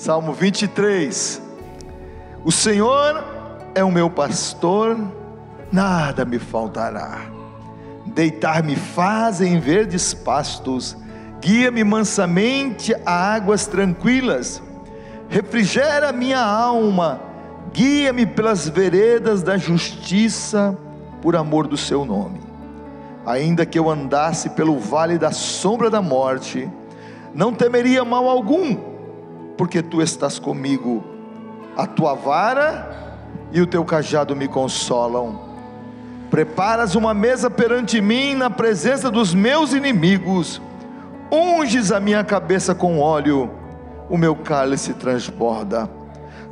Salmo 23. O Senhor é o meu pastor, nada me faltará. Deitar-me faz em verdes pastos, guia-me mansamente a águas tranquilas. Refrigera minha alma, guia-me pelas veredas da justiça, por amor do seu nome. Ainda que eu andasse pelo vale da sombra da morte, não temeria mal algum, porque tu estás comigo. A tua vara e o teu cajado me consolam. Preparas uma mesa perante mim na presença dos meus inimigos. Unges a minha cabeça com óleo, o meu cálice transborda.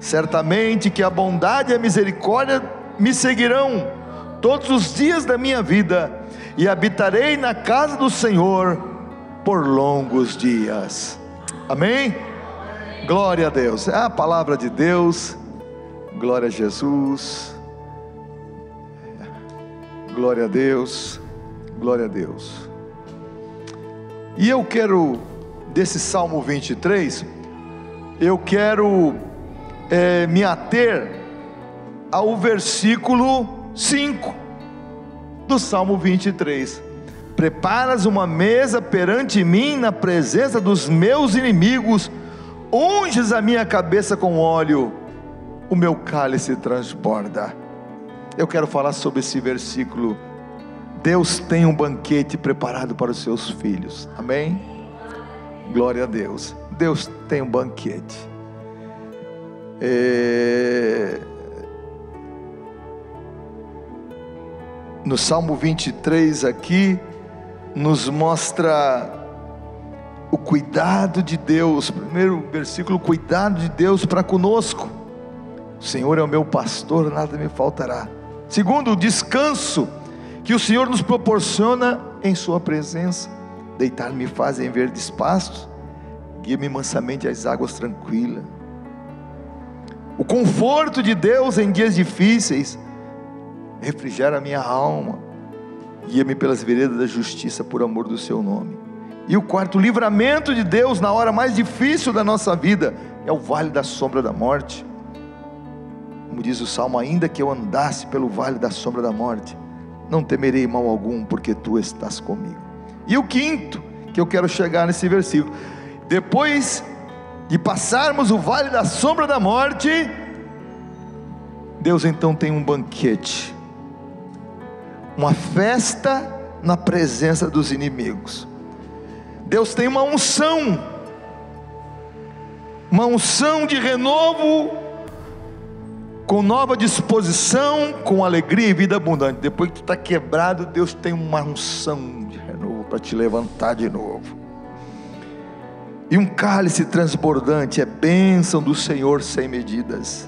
Certamente que a bondade e a misericórdia me seguirão todos os dias da minha vida, e habitarei na casa do Senhor por longos dias. Amém? Glória a Deus. É a palavra de Deus. Glória a Jesus. Glória a Deus. Glória a Deus. E eu quero, desse Salmo 23, eu quero me ater ao versículo 5 do Salmo 23. Preparas uma mesa perante mim na presença dos meus inimigos, unges a minha cabeça com óleo, o meu cálice transborda. Eu quero falar sobre esse versículo. Deus tem um banquete preparado para os seus filhos, amém? Glória a Deus. Deus tem um banquete. No Salmo 23 aqui, nos mostra o cuidado de Deus. Primeiro versículo, cuidado de Deus para conosco. O Senhor é o meu pastor, nada me faltará. Segundo, o descanso que o Senhor nos proporciona em sua presença. Deitar-me faz em verdes pastos, guia-me mansamente às águas tranquilas. O conforto de Deus em dias difíceis refrigera a minha alma, guia-me pelas veredas da justiça por amor do seu nome. E o quarto, o livramento de Deus na hora mais difícil da nossa vida é o vale da sombra da morte. Como diz o Salmo, ainda que eu andasse pelo vale da sombra da morte, não temerei mal algum, porque tu estás comigo. E o quinto, que eu quero chegar nesse versículo, depois de passarmos o vale da sombra da morte, Deus então tem um banquete, uma festa na presença dos inimigos. Deus tem uma unção de renovo, com nova disposição, com alegria e vida abundante. Depois que tu está quebrado, Deus tem uma unção de renovo para te levantar de novo. E um cálice transbordante é bênção do Senhor sem medidas.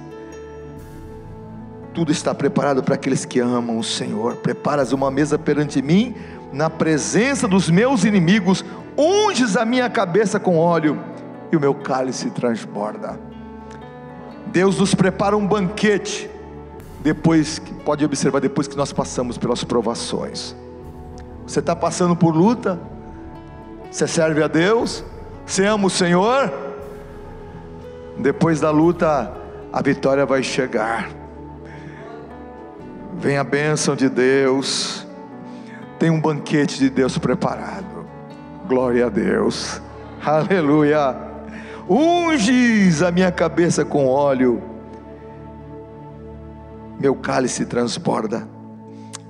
Tudo está preparado para aqueles que amam o Senhor. Preparas uma mesa perante mim, na presença dos meus inimigos. Unges a minha cabeça com óleo, e o meu cálice transborda. Deus nos prepara um banquete, pode observar, depois que nós passamos pelas provações. Você está passando por luta? Você serve a Deus? Você ama o Senhor? Depois da luta, a vitória vai chegar. Vem a bênção de Deus. Tem um banquete de Deus preparado. Glória a Deus. Aleluia. Unges a minha cabeça com óleo, meu cálice transborda.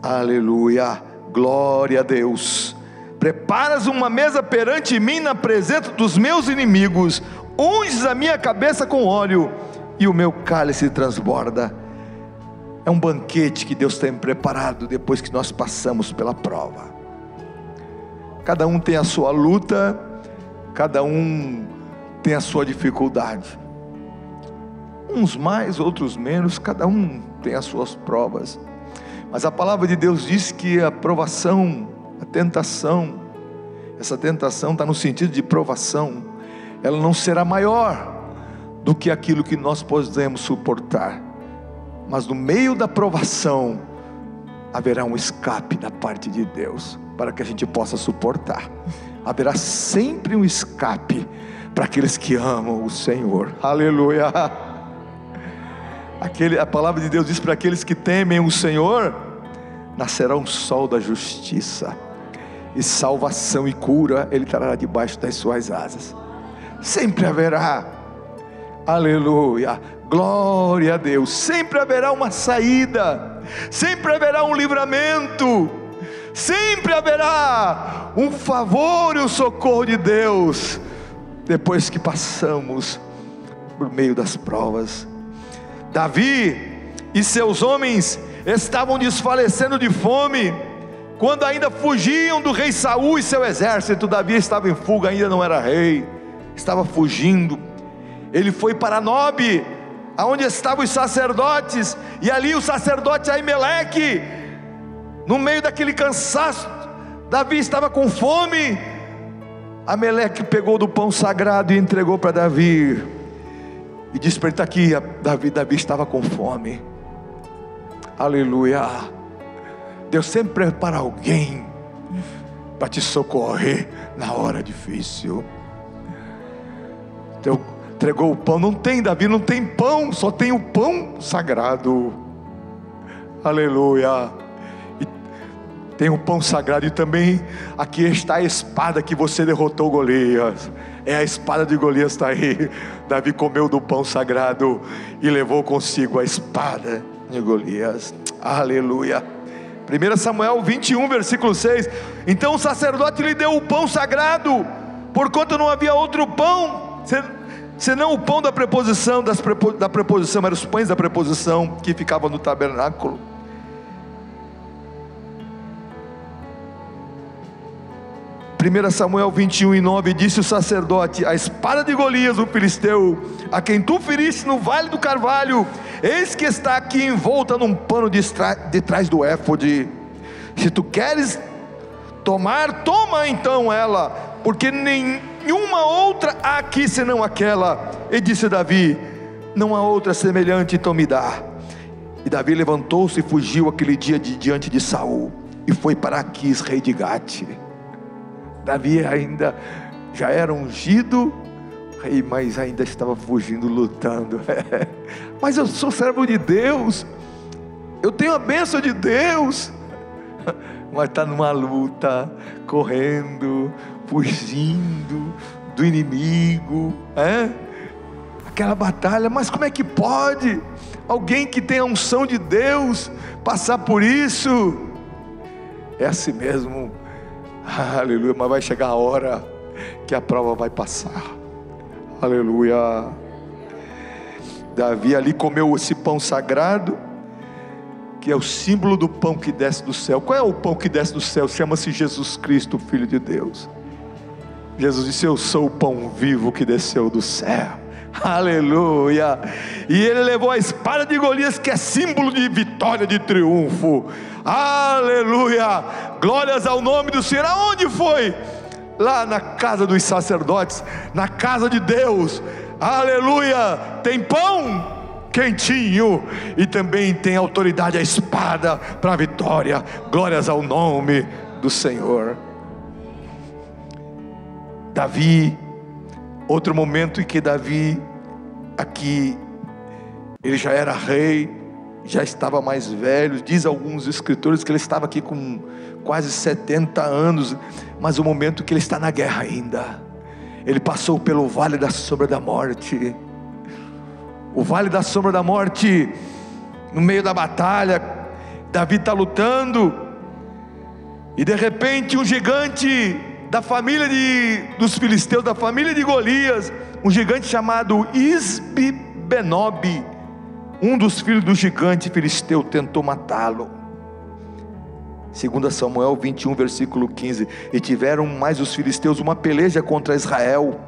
Aleluia. Glória a Deus. Preparas uma mesa perante mim na presença dos meus inimigos. Unges a minha cabeça com óleo, e o meu cálice transborda. É um banquete que Deus tem preparado depois que nós passamos pela prova. Cada um tem a sua luta, cada um tem a sua dificuldade, uns mais, outros menos, cada um tem as suas provas, mas a palavra de Deus diz que a provação, a tentação, essa tentação está no sentido de provação, ela não será maior do que aquilo que nós podemos suportar, mas no meio da provação haverá um escape da parte de Deus, para que a gente possa suportar. Haverá sempre um escape, para aqueles que amam o Senhor. Aleluia. A palavra de Deus diz: para aqueles que temem o Senhor, nascerá um sol da justiça, e salvação e cura Ele trará debaixo das suas asas. Sempre haverá, aleluia, glória a Deus, sempre haverá uma saída, sempre haverá um livramento, sempre haverá um favor e um socorro de Deus, depois que passamos por meio das provas. Davi e seus homens estavam desfalecendo de fome, quando ainda fugiam do rei Saul e seu exército. Davi estava em fuga, ainda não era rei, estava fugindo. Ele foi para Nobe, aonde estavam os sacerdotes, e ali o sacerdote Aimeleque, no meio daquele cansaço, Davi estava com fome. Ameleque pegou do pão sagrado e entregou para Davi, e disse para ele: está aqui. Davi estava com fome. Aleluia. Deus sempre prepara alguém para te socorrer na hora difícil. Então, entregou o pão. Não tem, Davi, não tem pão, só tem o pão sagrado. Aleluia. E tem o pão sagrado, e também aqui está a espada que você derrotou Golias. É a espada de Golias, está aí. Davi comeu do pão sagrado e levou consigo a espada de Golias. Aleluia. 1 Samuel 21, versículo 6. Então o sacerdote lhe deu o pão sagrado, porquanto não havia outro pão senão o pão da preposição. Da preposição, eram os pães da preposição que ficavam no tabernáculo. Primeira Samuel 21:9, disse o sacerdote: a espada de Golias, o filisteu, a quem tu feriste no vale do Carvalho, eis que está aqui envolta num pano de trás do éfode. Se tu queres tomar, toma então ela, porque nenhuma outra há aqui senão aquela. E disse Davi: não há outra semelhante, então me dá. E Davi levantou-se e fugiu aquele dia diante de Saul, e foi para Aquis, rei de Gate. Davi ainda já era ungido rei, mas ainda estava fugindo, lutando. Mas eu sou servo de Deus, eu tenho a bênção de Deus, mas está numa luta, correndo, fugindo do inimigo, aquela batalha. Mas como é que pode alguém que tem a unção de Deus passar por isso? É assim mesmo. Aleluia. Mas vai chegar a hora que a prova vai passar. Aleluia. Davi ali comeu esse pão sagrado, que é o símbolo do pão que desce do céu. Qual é o pão que desce do céu? Chama-se Jesus Cristo, Filho de Deus. Jesus disse: eu sou o pão vivo que desceu do céu. Aleluia. E ele levou a espada de Golias, que é símbolo de vitória, de triunfo. Aleluia. Glórias ao nome do Senhor. Aonde foi? Lá na casa dos sacerdotes, na casa de Deus. Aleluia. Tem pão quentinho, e também tem autoridade, a espada para a vitória. Glórias ao nome do Senhor. Davi, outro momento em que Davi, aqui, ele já era rei, já estava mais velho. Diz alguns escritores que ele estava aqui com quase 70 anos, mas o momento que ele está na guerra ainda. Ele passou pelo vale da sombra da morte. O vale da sombra da morte, no meio da batalha, Davi está lutando, e de repente um gigante da família dos filisteus, da família de Golias, um gigante chamado Isbi-Benob, um dos filhos do gigante filisteu, tentou matá-lo. 2 Samuel 21, versículo 15. E tiveram mais os filisteus uma peleja contra Israel,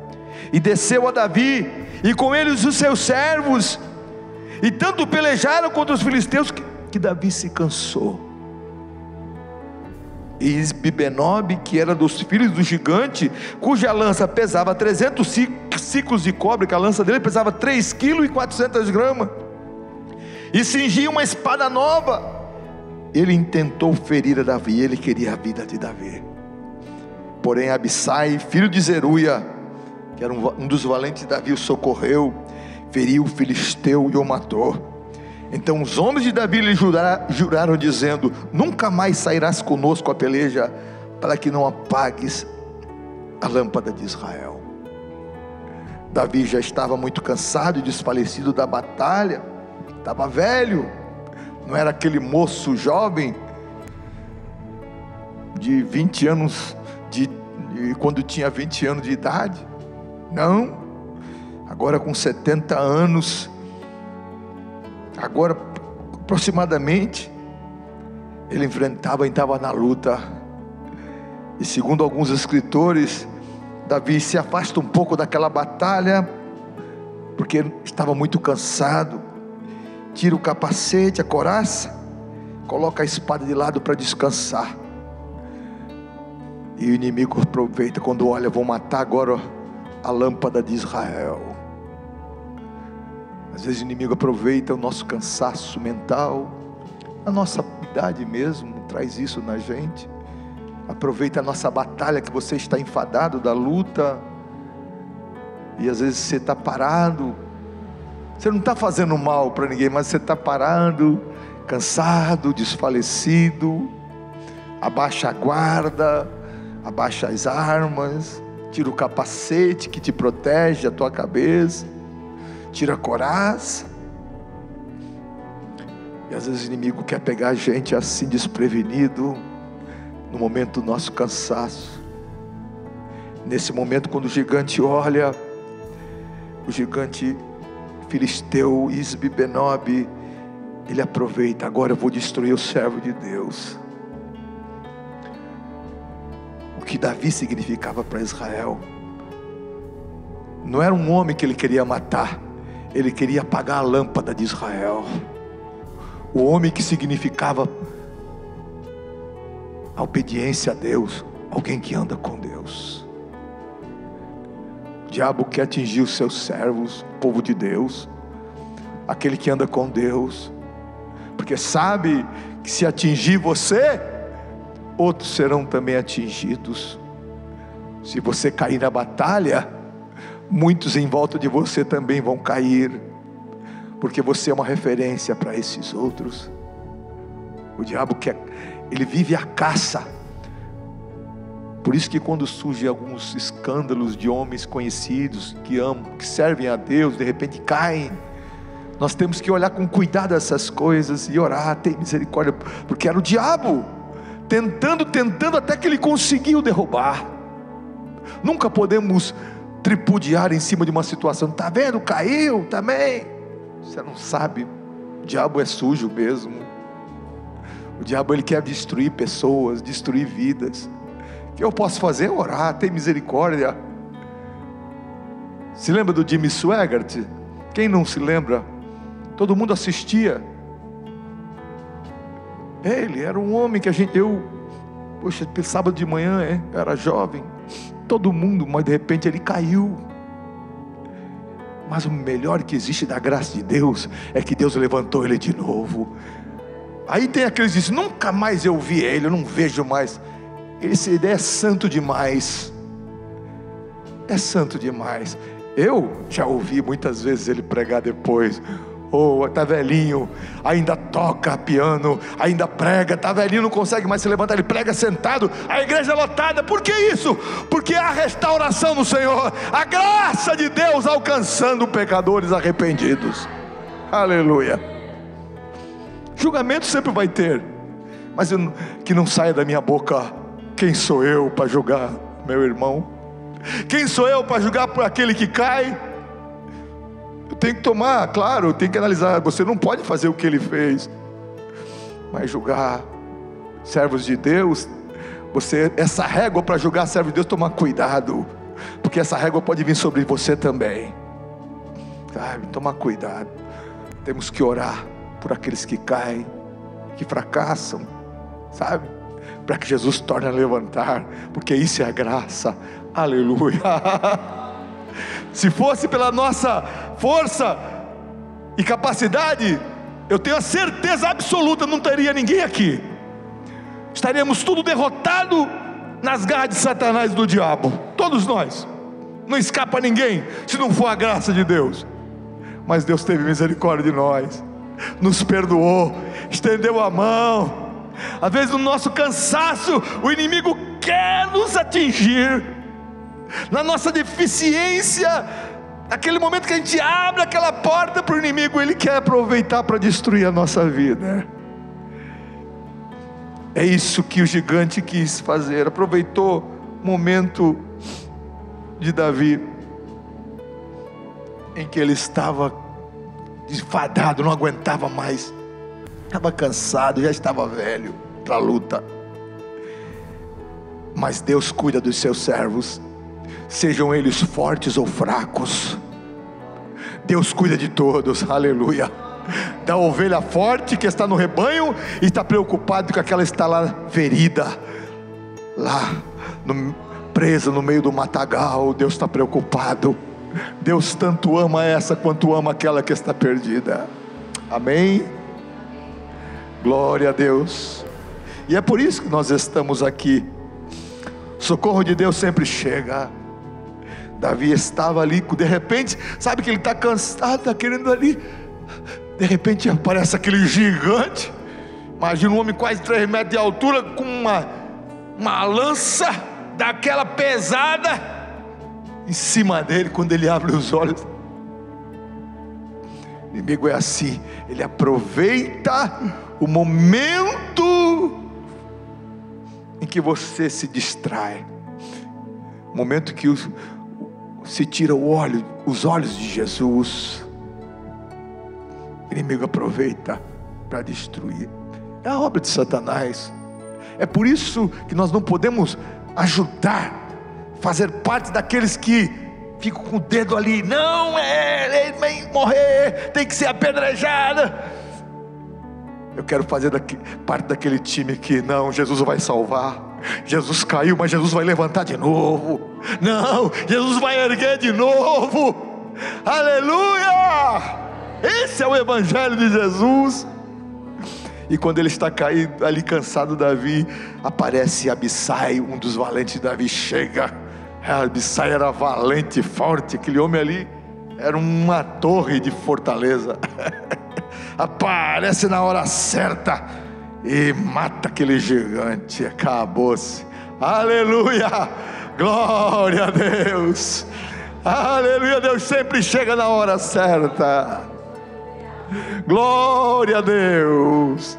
e desceu a Davi, e com eles os seus servos, e tanto pelejaram contra os filisteus, que Davi se cansou. E Isbi-Benob, que era dos filhos do gigante, cuja lança pesava 300 ciclos de cobre, que a lança dele pesava 3,4 kg, e cingia uma espada nova. Ele intentou ferir a Davi, ele queria a vida de Davi. Porém Abissai, filho de Zeruia, que era um dos valentes de Davi, o socorreu, feriu o filisteu e o matou. Então os homens de Davi lhe juraram dizendo: nunca mais sairás conosco a peleja, para que não apagues a lâmpada de Israel. Davi já estava muito cansado e desfalecido da batalha, estava velho, não era aquele moço jovem de 20 anos, quando tinha 20 anos de idade, não, agora com 70 anos, agora aproximadamente, ele estava na luta, e segundo alguns escritores, Davi se afasta um pouco daquela batalha, porque estava muito cansado, tira o capacete, a couraça, coloca a espada de lado para descansar, e o inimigo aproveita quando olha: vou matar agora a lâmpada de Israel. Às vezes o inimigo aproveita o nosso cansaço mental, a nossa idade mesmo traz isso na gente, aproveita a nossa batalha, que você está enfadado da luta, e às vezes você está parado, você não está fazendo mal para ninguém, mas você está parado, cansado, desfalecido, abaixa a guarda, abaixa as armas, tira o capacete que te protege a tua cabeça, tira a couraça. E às vezes o inimigo quer pegar a gente assim desprevenido, no momento do nosso cansaço. Nesse momento, quando o gigante olha, o gigante filisteu Isbi-Benob, ele aproveita: agora eu vou destruir o servo de Deus. O que Davi significava para Israel, não era um homem que ele queria matar, ele queria apagar a lâmpada de Israel. O homem que significava a obediência a Deus, alguém que anda com Deus. O diabo quer atingir os seus servos, o povo de Deus, aquele que anda com Deus, porque sabe que se atingir você, outros serão também atingidos. Se você cair na batalha, muitos em volta de você também vão cair, porque você é uma referência para esses outros. O diabo ele vive a caça. Por isso que quando surgem alguns escândalos de homens conhecidos, que amam, que servem a Deus, de repente caem, nós temos que olhar com cuidado essas coisas e orar: tem misericórdia, porque era o diabo tentando até que ele conseguiu derrubar. Nunca podemos tripudiar em cima de uma situação: está vendo, caiu também. Você não sabe, o diabo é sujo mesmo. O diabo, ele quer destruir pessoas, destruir vidas. O que eu posso fazer? Orar, ter misericórdia. Se lembra do Jimmy Swaggart? Quem não se lembra? Todo mundo assistia. Ele era um homem que poxa, sábado de manhã, eu era jovem, todo mundo, mas de repente ele caiu. Mas o melhor que existe da graça de Deus é que Deus levantou ele de novo. Aí tem aqueles que dizem: nunca mais eu vi ele, eu não vejo mais. Esse é santo demais, é santo demais. Eu já ouvi muitas vezes ele pregar depois: está velhinho, ainda toca piano, ainda prega, está velhinho, não consegue mais se levantar, ele prega sentado, a igreja é lotada. Por que isso? Porque há restauração no Senhor, a graça de Deus alcançando pecadores arrependidos. Aleluia. Julgamento sempre vai ter, mas que não saia da minha boca: quem sou eu para julgar meu irmão? Quem sou eu para julgar por aquele que cai? Eu tenho que tomar, claro, eu tenho que analisar. Você não pode fazer o que ele fez, mas julgar servos de Deus, essa régua para julgar servos de Deus, tomar cuidado, porque essa régua pode vir sobre você também, sabe? Tomar cuidado. Temos que orar por aqueles que caem, que fracassam, sabe? Para que Jesus torne a levantar, porque isso é a graça. Aleluia. Se fosse pela nossa força e capacidade, eu tenho a certeza absoluta, não teria ninguém aqui, estaríamos tudo derrotado nas garras de Satanás e do diabo, todos nós. não escapa ninguém, se não for a graça de Deus. Mas Deus teve misericórdia de nós, nos perdoou, estendeu a mão. Às vezes no nosso cansaço, o inimigo quer nos atingir, na nossa deficiência, naquele momento que a gente abre aquela porta para o inimigo, ele quer aproveitar para destruir a nossa vida. É isso que o gigante quis fazer. Aproveitou o momento de Davi, em que ele estava enfadado, não aguentava mais, estava cansado, já estava velho para a luta. Mas Deus cuida dos seus servos, sejam eles fortes ou fracos. Deus cuida de todos, aleluia. Da ovelha forte que está no rebanho e está preocupado com aquela que está lá ferida, lá presa no meio do matagal. Deus está preocupado. Deus tanto ama essa quanto ama aquela que está perdida. Amém? Glória a Deus. E é por isso que nós estamos aqui. O socorro de Deus sempre chega. Davi estava ali, de repente, sabe que ele está cansado, está querendo ali, de repente aparece aquele gigante. Imagina um homem quase 3 metros de altura, com uma lança daquela pesada em cima dele. Quando ele abre os olhos, o inimigo é assim, ele aproveita o momento em que você se distrai, o momento que se tira os olhos de Jesus. O inimigo aproveita para destruir. É a obra de Satanás. É por isso que nós não podemos ajudar, fazer parte daqueles que ficam com o dedo ali. Não, ele vai morrer, tem que ser apedrejado. Eu quero fazer parte daquele time que não, Jesus vai salvar. Jesus caiu, mas Jesus vai levantar de novo. Não, Jesus vai erguer de novo. Aleluia! Esse é o evangelho de Jesus. E quando ele está caído ali, cansado, Davi, aparece Abissai, um dos valentes de Davi, chega. Abissai era valente, forte, aquele homem ali era uma torre de fortaleza. Aparece na hora certa e mata aquele gigante. Acabou-se. Aleluia, glória a Deus. Aleluia, Deus sempre chega na hora certa. Glória a Deus.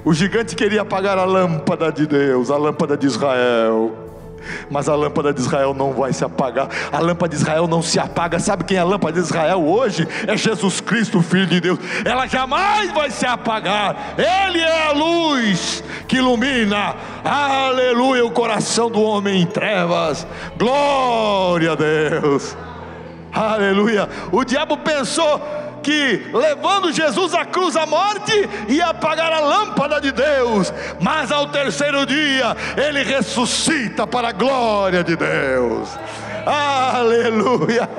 O gigante queria apagar a lâmpada de Deus, a lâmpada de Israel. Mas a lâmpada de Israel não vai se apagar. A lâmpada de Israel não se apaga. Sabe quem é a lâmpada de Israel hoje? É Jesus Cristo, o Filho de Deus. Ela jamais vai se apagar. Ele é a luz que ilumina, aleluia, o coração do homem em trevas. Glória a Deus. Aleluia. O diabo pensou que levando Jesus à cruz, à morte, ia apagar a lâmpada de Deus. Mas ao terceiro dia ele ressuscita para a glória de Deus. Aleluia.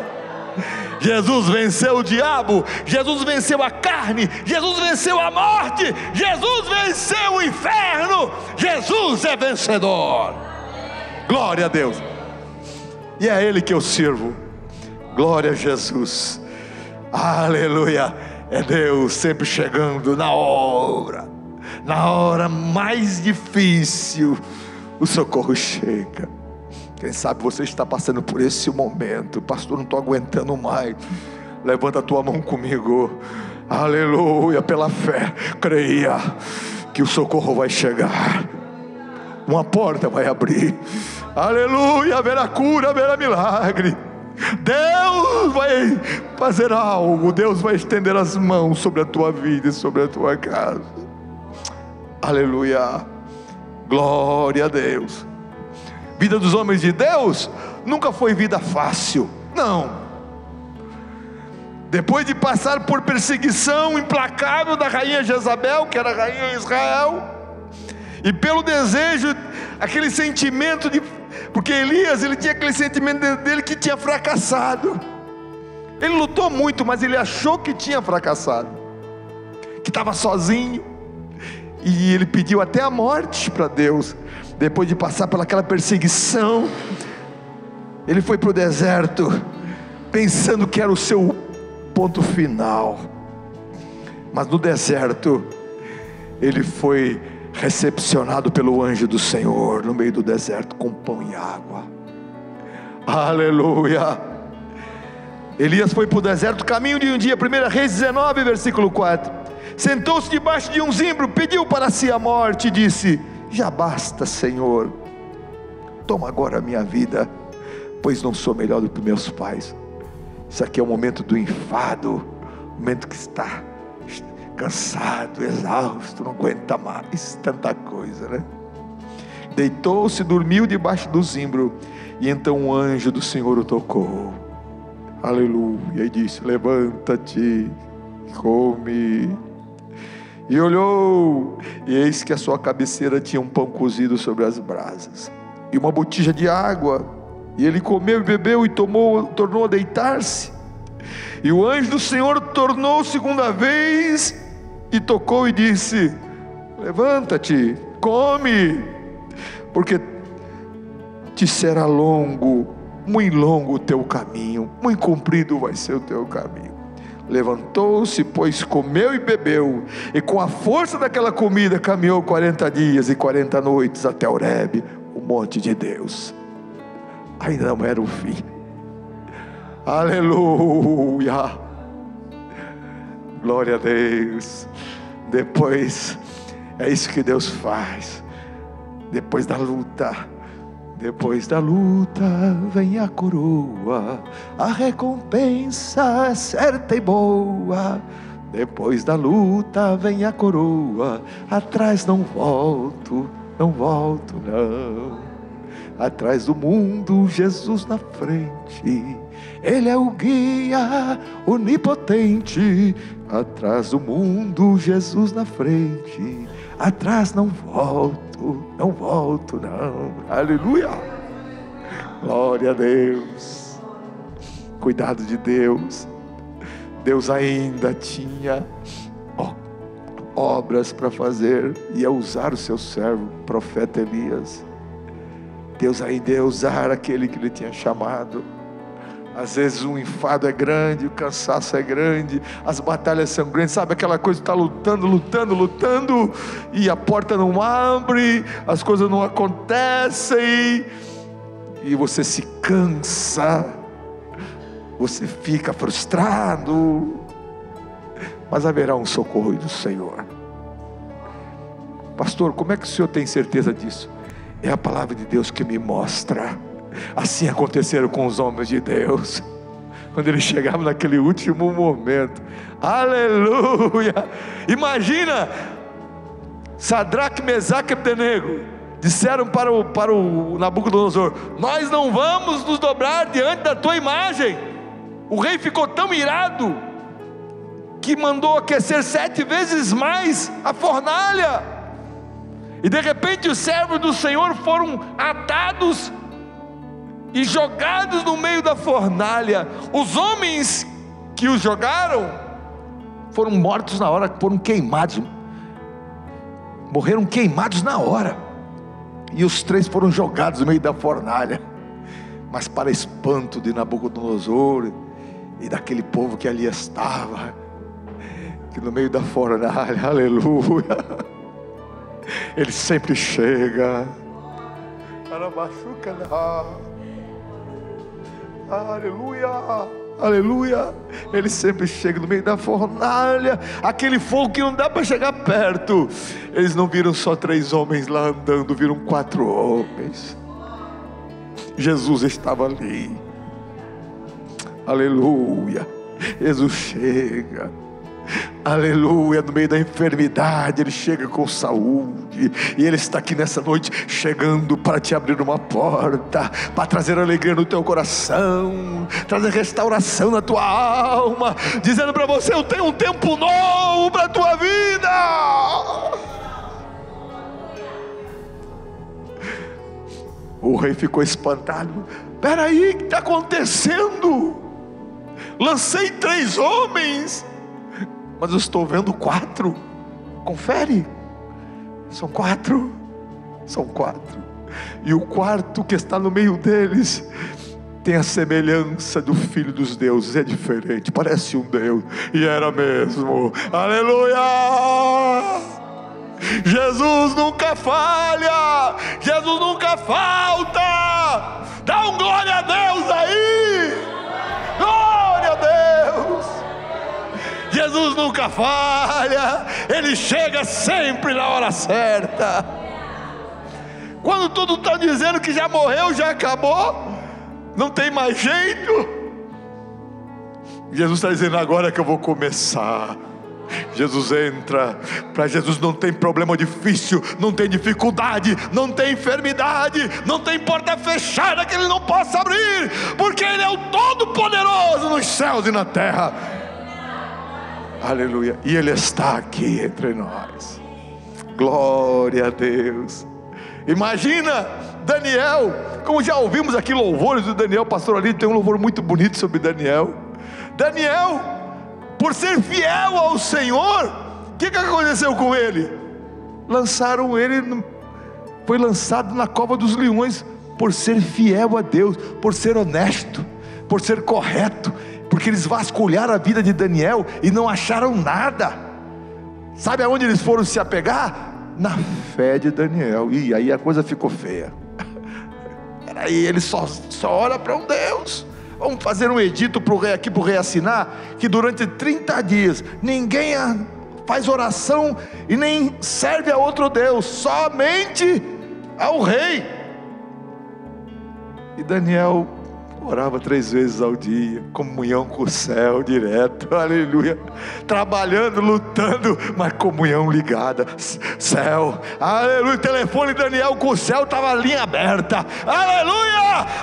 Jesus venceu o diabo, Jesus venceu a carne, Jesus venceu a morte, Jesus venceu o inferno. Jesus é vencedor. Glória a Deus. E é Ele que eu sirvo. Glória a Jesus. Aleluia. É Deus sempre chegando na hora mais difícil, o socorro chega. Quem sabe você está passando por esse momento: pastor, não estou aguentando mais. Levanta a tua mão comigo. Aleluia. Pela fé, creia que o socorro vai chegar, uma porta vai abrir. Aleluia. Haverá cura, haverá milagre. Deus vai fazer algo. Deus vai estender as mãos sobre a tua vida e sobre a tua casa. Aleluia. Glória a Deus. Vida dos homens de Deus nunca foi vida fácil, não. Depois de passar por perseguição implacável da rainha Jezabel, que era a rainha de Israel, e pelo desejo, aquele sentimento de... Porque Elias, ele tinha aquele sentimento dentro dele que tinha fracassado. Ele lutou muito, mas ele achou que tinha fracassado, que estava sozinho. E ele pediu até a morte para Deus. Depois de passar por aquela perseguição, Ele foi para o deserto, pensando que era o seu ponto final. Mas no deserto, ele foi recepcionado pelo anjo do Senhor, no meio do deserto, com pão e água. Aleluia. Elias foi para o deserto, caminho de um dia. 1 Reis 19, versículo 4. Sentou-se debaixo de um zimbro, pediu para si a morte e disse: já basta, Senhor, toma agora a minha vida, pois não sou melhor do que meus pais. Isso aqui é o momento do enfado, o momento que está cansado, exausto, não aguenta mais tanta coisa, né? Deitou-se, dormiu debaixo do zimbro, e então o anjo do Senhor o tocou, aleluia, e disse: levanta-te, come. E olhou, e eis que a sua cabeceira tinha um pão cozido sobre as brasas, e uma botija de água. E ele comeu e bebeu, e tornou a deitar-se. E o anjo do Senhor tornou segunda vez, e tocou e disse: levanta-te, come, porque te será longo, muito longo o teu caminho, muito comprido vai ser o teu caminho. Levantou-se, pois comeu e bebeu, e com a força daquela comida caminhou 40 dias e 40 noites até Horebe, o monte de Deus. Ainda não era o fim. Aleluia, glória a Deus. Depois, é isso que Deus faz. Depois da luta vem a coroa, a recompensa é certa e boa. Depois da luta vem a coroa, atrás não volto não. Atrás do mundo, Jesus na frente, Ele é o guia onipotente. Atrás do mundo, Jesus na frente, atrás não volto não. Aleluia, glória a Deus. Cuidado de Deus. Deus ainda tinha obras para fazer, ia usar o seu servo, o profeta Elias. Deus ainda ia usar aquele que Ele tinha chamado. Às vezes o enfado é grande, o cansaço é grande, as batalhas são grandes, sabe aquela coisa de estar lutando, e a porta não abre, as coisas não acontecem, e você se cansa, você fica frustrado, mas haverá um socorro do Senhor. Pastor, como é que o senhor tem certeza disso? É a palavra de Deus que me mostra. Assim aconteceram com os homens de Deus, quando eles chegavam naquele último momento. Aleluia. Imagina, Sadraque, Mesaque e Abdenego disseram para o Nabucodonosor: nós não vamos nos dobrar diante da tua imagem. O rei ficou tão irado que mandou aquecer 7 vezes mais a fornalha, e de repente os servos do Senhor foram atados e jogados no meio da fornalha. Os homens que os jogaram foram mortos na hora, foram queimados, morreram queimados na hora. E os 3 foram jogados no meio da fornalha. Mas para espanto de Nabucodonosor e daquele povo que ali estava, que no meio da fornalha, aleluia, Ele sempre chega. Aleluia, aleluia. Ele sempre chega no meio da fornalha, aquele fogo que não dá para chegar perto. Eles não viram só 3 homens lá andando, viram 4 homens. Jesus estava ali. Aleluia. Jesus chega, aleluia, no meio da enfermidade Ele chega com saúde. E Ele está aqui nessa noite, chegando para te abrir uma porta, para trazer alegria no teu coração, trazer restauração na tua alma, dizendo para você: eu tenho um tempo novo para a tua vida. O rei ficou espantado. Peraí, o que está acontecendo? Lancei 3 homens, mas eu estou vendo 4. Confere, são 4. E o quarto que está no meio deles tem a semelhança do Filho dos deuses. É diferente, parece um Deus. E era mesmo. Aleluia! Jesus nunca falha, Jesus nunca falta. Dá um glória a Deus aí. Glória a Deus. Jesus nunca falha, Ele chega sempre na hora certa. Quando tudo está dizendo que já morreu, já acabou, não tem mais jeito, Jesus está dizendo: agora que eu vou começar. Jesus entra. Para Jesus não tem problema difícil, não tem dificuldade, não tem enfermidade, não tem porta fechada que Ele não possa abrir, porque Ele é o Todo-Poderoso nos céus e na terra. Aleluia. E Ele está aqui entre nós. Glória a Deus. Imagina Daniel, como já ouvimos aqui louvores do Daniel. Pastor ali tem um louvor muito bonito sobre Daniel. Daniel, por ser fiel ao Senhor, o que aconteceu com ele? Lançaram ele, foi lançado na cova dos leões, por ser fiel a Deus, por ser honesto, por ser correto, porque eles vasculharam a vida de Daniel e não acharam nada. Sabe aonde eles foram se apegar? Na fé de Daniel. E aí a coisa ficou feia. Aí ele só olha para um Deus. Vamos fazer um edito para o rei aqui, para o rei assinar, que durante 30 dias ninguém faz oração e nem serve a outro Deus, somente ao rei. E Daniel orava 3 vezes ao dia, comunhão com o céu direto, aleluia, trabalhando, lutando, mas comunhão ligada, céu, aleluia, telefone Daniel com o céu, estava a linha aberta, aleluia.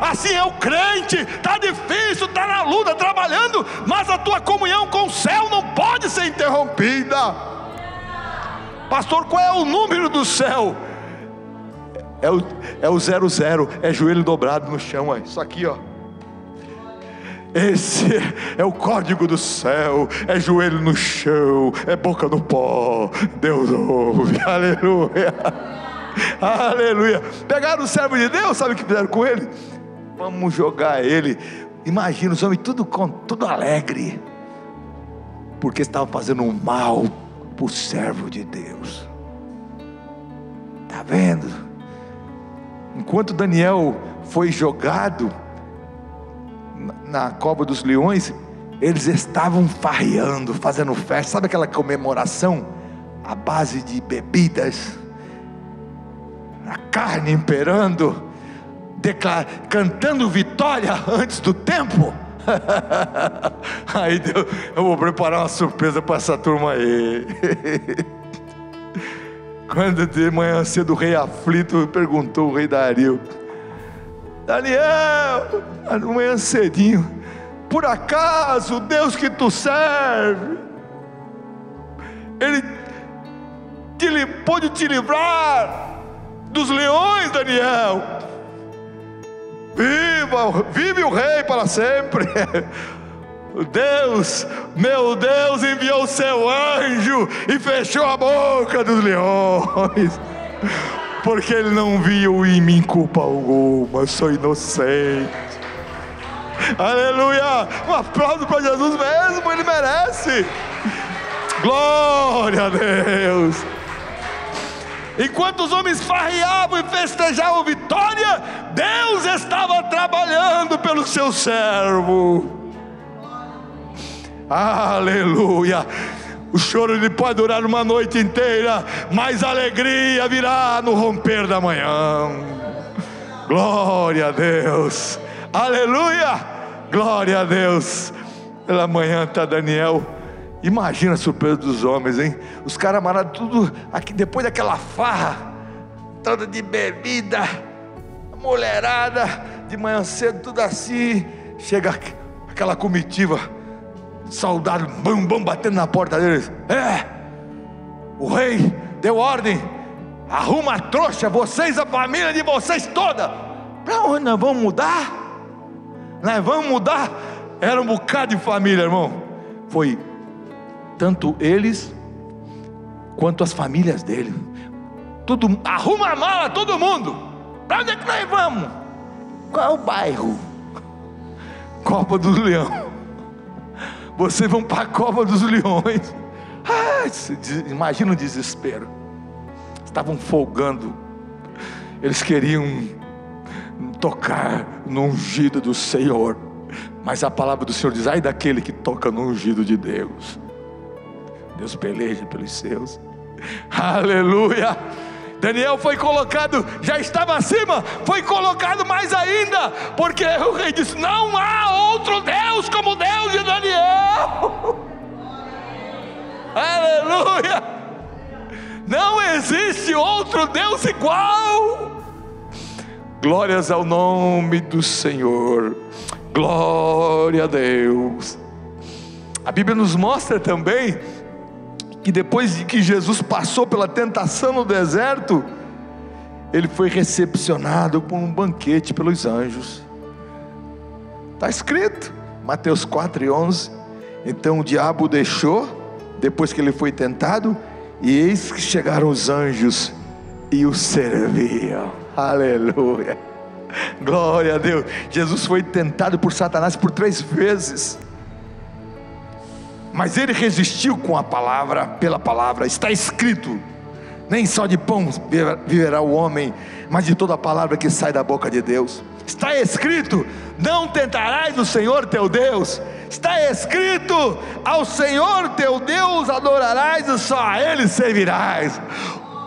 Assim é o crente, está difícil, está na luta, trabalhando, mas a tua comunhão com o céu não pode ser interrompida. Pastor, qual é o número do céu? É o 00, é joelho dobrado no chão, isso aqui, ó. Esse é o código do céu, é joelho no chão, é boca no pó. Deus ouve, aleluia, aleluia. Pegaram o servo de Deus, sabe o que fizeram com ele? Vamos jogar ele. Imagina os homens tudo alegre, porque estavam fazendo um mal para o servo de Deus. Está vendo? Enquanto Daniel foi jogado na cova dos leões, eles estavam farreando, fazendo festa. Sabe aquela comemoração à base de bebidas, a carne imperando, cantando vitória antes do tempo? Aí Deus, eu vou preparar uma surpresa para essa turma aí. Quando de manhã cedo o rei aflito perguntou, o rei Dario: Daniel, amanhã cedinho, por acaso o Deus que tu serve, Ele pôde meu dos leões, Daniel? Vive o rei para sempre. Meu Deus enviou o seu anjo e fechou a boca dos leões, porque ele não viu em mim culpa alguma, eu sou inocente. Aleluia, um aplauso para Jesus mesmo, Ele merece. Glória a Deus. Enquanto os homens farreavam e festejavam vitória, Deus estava trabalhando pelo seu servo. Aleluia. O choro ele pode durar uma noite inteira, mas a alegria virá no romper da manhã. Glória a Deus, aleluia, glória a Deus. Pela manhã está Daniel. Imagina a surpresa dos homens, hein? Os camaradas tudo aqui, depois daquela farra toda de bebida, mulherada, de manhã cedo tudo assim, chega aquela comitiva, soldado, bam, bam, batendo na porta deles. O rei deu ordem, arruma a trouxa, vocês, a família de vocês toda. Para onde nós vamos mudar? Nós vamos mudar. Era um bocado de família, irmão. Foi tanto eles quanto as famílias dele. Tudo, arruma a mala todo mundo. Para onde é que nós vamos? Qual é o bairro? Copa do Leão. Vocês vão para a Copa dos Leões. Imagina o desespero. Estavam folgando. Eles queriam tocar no ungido do Senhor, mas a palavra do Senhor diz: ai daquele que toca no ungido de Deus. Deus peleja pelos seus. Aleluia. Daniel foi colocado, já estava acima, foi colocado mais ainda, porque o rei disse: não há outro Deus como o Deus de Daniel. Aleluia. Não existe outro Deus igual. Glórias ao nome do Senhor. Glória a Deus. A Bíblia nos mostra também que depois de que Jesus passou pela tentação no deserto, ele foi recepcionado com um banquete pelos anjos. Está escrito, Mateus 4:11. Então o diabo o deixou, depois que ele foi tentado, e eis que chegaram os anjos e o serviam. Aleluia. Glória a Deus. Jesus foi tentado por Satanás por 3 vezes, mas ele resistiu com a palavra, pela palavra. Está escrito: nem só de pão viverá o homem, mas de toda a palavra que sai da boca de Deus. Está escrito: não tentarás o Senhor teu Deus. Está escrito: ao Senhor teu Deus adorarás e só a Ele servirás.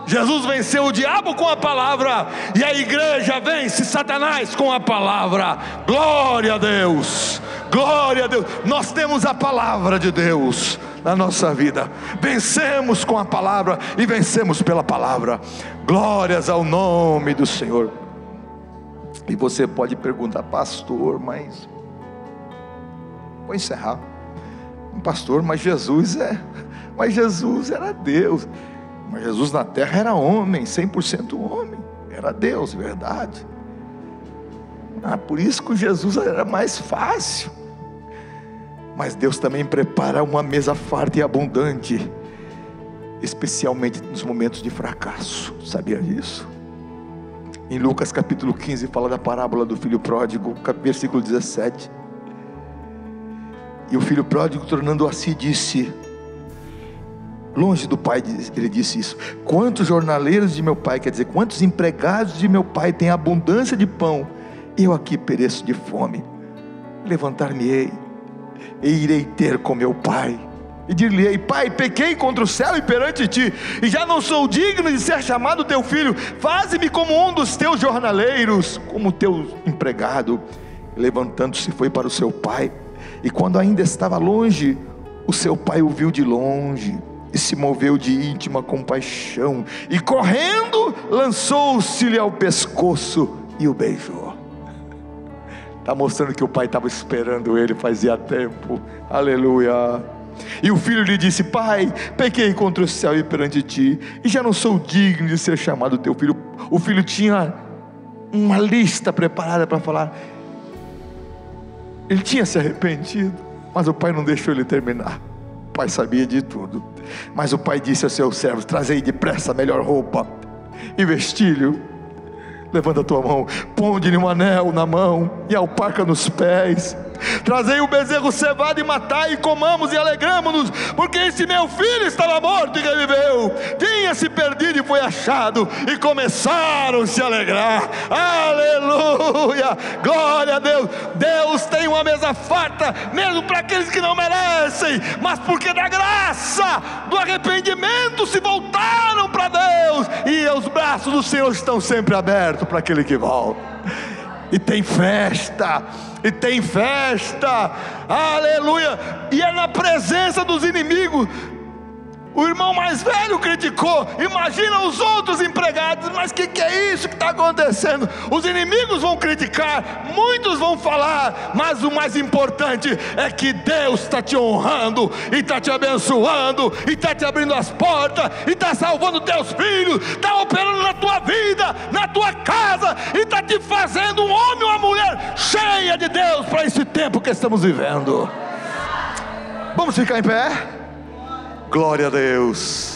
Jesus venceu o diabo com a palavra, e a igreja vence Satanás com a palavra. Glória a Deus, glória a Deus. Nós temos a palavra de Deus na nossa vida, vencemos com a palavra e vencemos pela palavra. Glórias ao nome do Senhor. E você pode perguntar: pastor, mas vou encerrar. Pastor, mas Jesus era Deus. Mas Jesus na terra era homem, 100% homem, era Deus, verdade. Por isso que Jesus era mais fácil. Mas Deus também prepara uma mesa farta e abundante, especialmente nos momentos de fracasso. Sabia disso? Em Lucas capítulo 15 fala da parábola do filho pródigo, versículo 17. E o filho pródigo, tornando a si, disse, longe do pai, ele disse isso: quantos jornaleiros de meu pai, quer dizer, quantos empregados de meu pai têm abundância de pão, eu aqui pereço de fome. Levantar-me-ei e irei ter com meu pai, e dir-lhe-ei: pai, pequei contra o céu e perante ti, e já não sou digno de ser chamado teu filho. Faze-me como um dos teus jornaleiros, como teu empregado. Levantando-se, foi para o seu pai, e quando ainda estava longe, o seu pai o viu de longe, e se moveu de íntima compaixão, e correndo, lançou-se-lhe ao pescoço e o beijou. Está mostrando que o pai estava esperando ele fazia tempo. Aleluia. E o filho lhe disse: pai, pequei contra o céu e perante ti, e já não sou digno de ser chamado teu filho. O filho tinha uma lista preparada para falar. Ele tinha se arrependido, mas o pai não deixou ele terminar. O pai sabia de tudo. Mas o pai disse aos seus servos: trazei depressa a melhor roupa e vestilho. Levanta a tua mão, ponde-lhe um anel na mão e alpaca nos pés. Trazei o bezerro cevado e matai, e comamos e alegramo-nos, porque esse meu filho estava morto e reviveu, tinha se perdido e foi achado. E começaram a se alegrar. Aleluia, glória a Deus. Deus tem uma mesa farta, mesmo para aqueles que não merecem, mas porque da graça, do arrependimento, se voltaram para Deus, e os braços do Senhor estão sempre abertos para aquele que volta. E tem festa, aleluia, e é na presença dos inimigos. O irmão mais velho criticou, imagina os outros empregados, mas o que é isso que está acontecendo? Os inimigos vão criticar, muitos vão falar, mas o mais importante é que Deus está te honrando, e está te abençoando, e está te abrindo as portas, e está salvando teus filhos, está operando na tua vida, na tua casa, e está te fazendo um homem ou uma mulher cheia de Deus para esse tempo que estamos vivendo. Vamos ficar em pé? Glória a Deus.